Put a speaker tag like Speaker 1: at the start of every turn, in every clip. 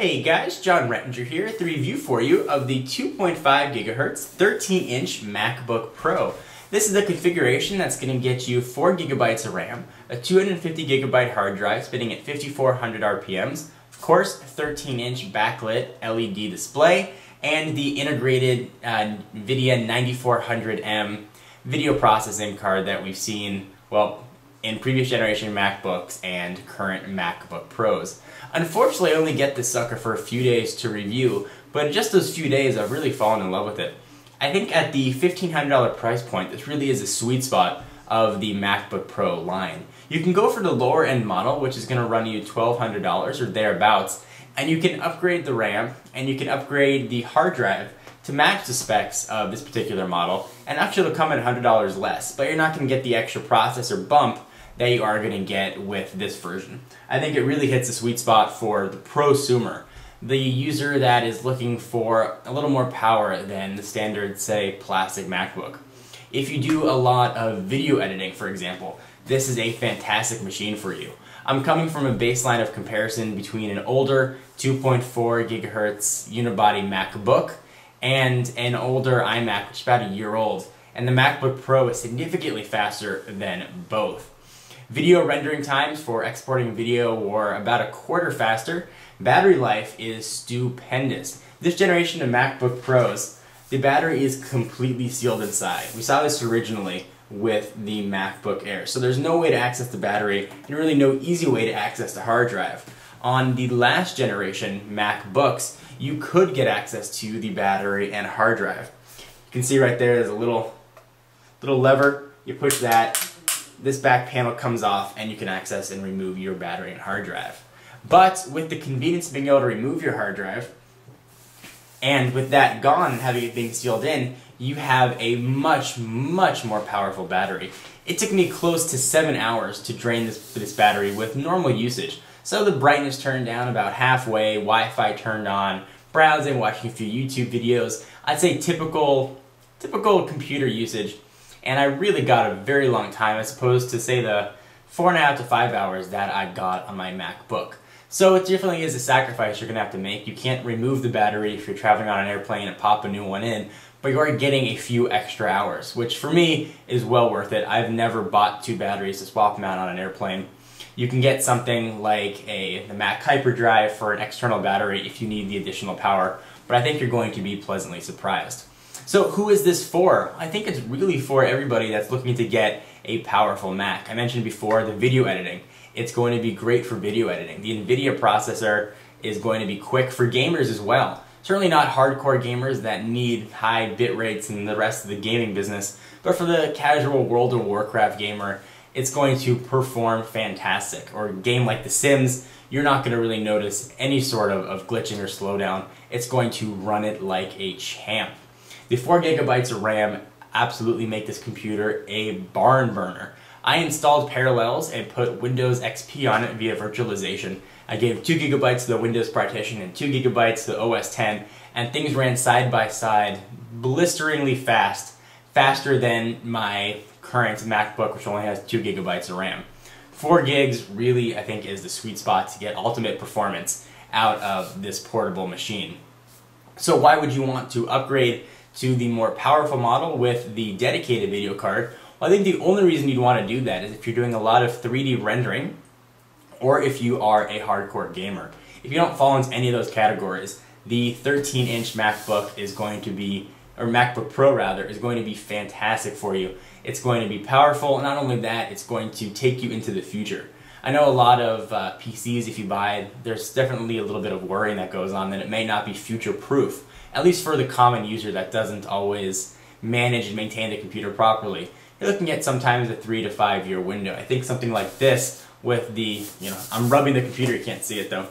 Speaker 1: Hey guys, John Rettinger here with the review for you of the 2.5 gigahertz 13-inch MacBook Pro. This is the configuration that's going to get you 4 gigabytes of RAM, a 250 gigabyte hard drive spinning at 5400 RPMs, of course 13-inch backlit LED display, and the integrated NVIDIA 9400M video processing card that we've seen, well, in previous generation MacBooks and current MacBook Pros. Unfortunately, I only get this sucker for a few days to review, but in just those few days I've really fallen in love with it. I think at the $1,500 price point, this really is a sweet spot of the MacBook Pro line. You can go for the lower end model, which is going to run you $1,200 or thereabouts, and you can upgrade the RAM and you can upgrade the hard drive to match the specs of this particular model, and actually it'll come at $100 less, but you're not going to get the extra processor bump that you are going to get with this version. I think it really hits a sweet spot for the prosumer, the user that is looking for a little more power than the standard, say, plastic MacBook. If you do a lot of video editing, for example, this is a fantastic machine for you. I'm coming from a baseline of comparison between an older 2.4 gigahertz unibody MacBook and an older iMac, which is about a year old, and the MacBook Pro is significantly faster than both. Video rendering times for exporting video were about a quarter faster. Battery life is stupendous. This generation of MacBook Pros, the battery is completely sealed inside. We saw this originally with the MacBook Air, so there's no way to access the battery and really no easy way to access the hard drive. On the last generation MacBooks, you could get access to the battery and hard drive. You can see right there, there's a little lever. You push that, this back panel comes off, and you can access and remove your battery and hard drive. But with the convenience of being able to remove your hard drive, and with that gone and having it being sealed in, you have a much more powerful battery. It took me close to 7 hours to drain this battery with normal usage. So the brightness turned down about halfway, Wi-Fi turned on, browsing, watching a few YouTube videos. I'd say typical computer usage, and I really got a very long time as opposed to, say, the 4.5 to 5 hours that I got on my MacBook. So it definitely is a sacrifice you're going to have to make. You can't remove the battery if you're traveling on an airplane and pop a new one in, but you are getting a few extra hours, which for me is well worth it. I've never bought 2 batteries to swap them out on an airplane. You can get something like the Mac Hyperdrive for an external battery if you need the additional power, but I think you're going to be pleasantly surprised. So who is this for? I think it's really for everybody that's looking to get a powerful Mac. I mentioned before the video editing. It's going to be great for video editing. The NVIDIA processor is going to be quick for gamers as well. Certainly not hardcore gamers that need high bit rates and the rest of the gaming business, but for the casual World of Warcraft gamer, it's going to perform fantastic. Or a game like The Sims, you're not going to really notice any sort of glitching or slowdown. It's going to run it like a champ. The 4 gigabytes of RAM absolutely make this computer a barn burner. I installed Parallels and put Windows XP on it via virtualization. I gave 2 gigabytes to the Windows partition and 2 gigabytes to the OS X, and things ran side by side blisteringly fast, faster than my current MacBook, which only has 2 gigabytes of RAM. 4 gigs really, I think, is the sweet spot to get ultimate performance out of this portable machine. So why would you want to upgrade to the more powerful model with the dedicated video card? Well, I think the only reason you'd want to do that is if you're doing a lot of 3D rendering or if you are a hardcore gamer. If you don't fall into any of those categories, the 13-inch MacBook is going to be, or MacBook Pro rather, is going to be fantastic for you. It's going to be powerful, and not only that, it's going to take you into the future. I know a lot of PCs, if you buy, there's definitely a little bit of worrying that goes on that it may not be future-proof, at least for the common user that doesn't always manage and maintain the computer properly. You're looking at sometimes a 3 to 5 year window. I think something like this with the, I'm rubbing the computer, you can't see it though.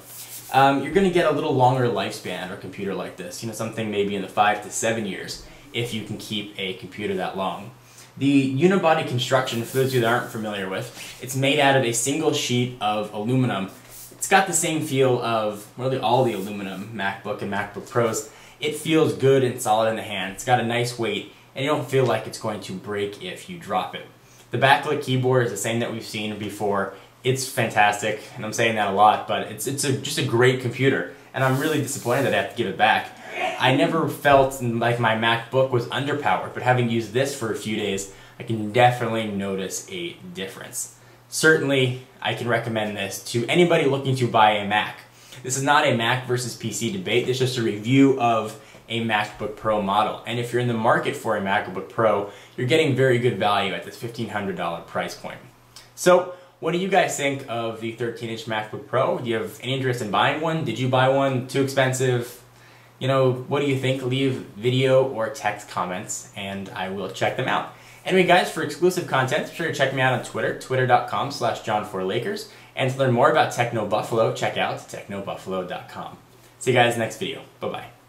Speaker 1: You're going to get a little longer lifespan of a computer like this, something maybe in the 5 to 7 years if you can keep a computer that long. The unibody construction, for those of you that aren't familiar with, it's made out of a single sheet of aluminum. It's got the same feel of really all the aluminum MacBook and MacBook Pros. It feels good and solid in the hand. It's got a nice weight, and you don't feel like it's going to break if you drop it. The backlit keyboard is the same that we've seen before. It's fantastic, and I'm saying that a lot, but it's just a great computer. and I'm really disappointed that I have to give it back. I never felt like my MacBook was underpowered, but having used this for a few days, I can definitely notice a difference. Certainly, I can recommend this to anybody looking to buy a Mac. This is not a Mac versus PC debate, this is just a review of a MacBook Pro model. And if you're in the market for a MacBook Pro, you're getting very good value at this $1,500 price point. So, what do you guys think of the 13-inch MacBook Pro? Do you have any interest in buying one? Did you buy one? Too expensive? You know, what do you think? Leave video or text comments and I will check them out. Anyway guys, for exclusive content, be sure to check me out on Twitter, twitter.com/John4Lakers. And to learn more about TechnoBuffalo, check out technobuffalo.com. See you guys next video. Bye-bye.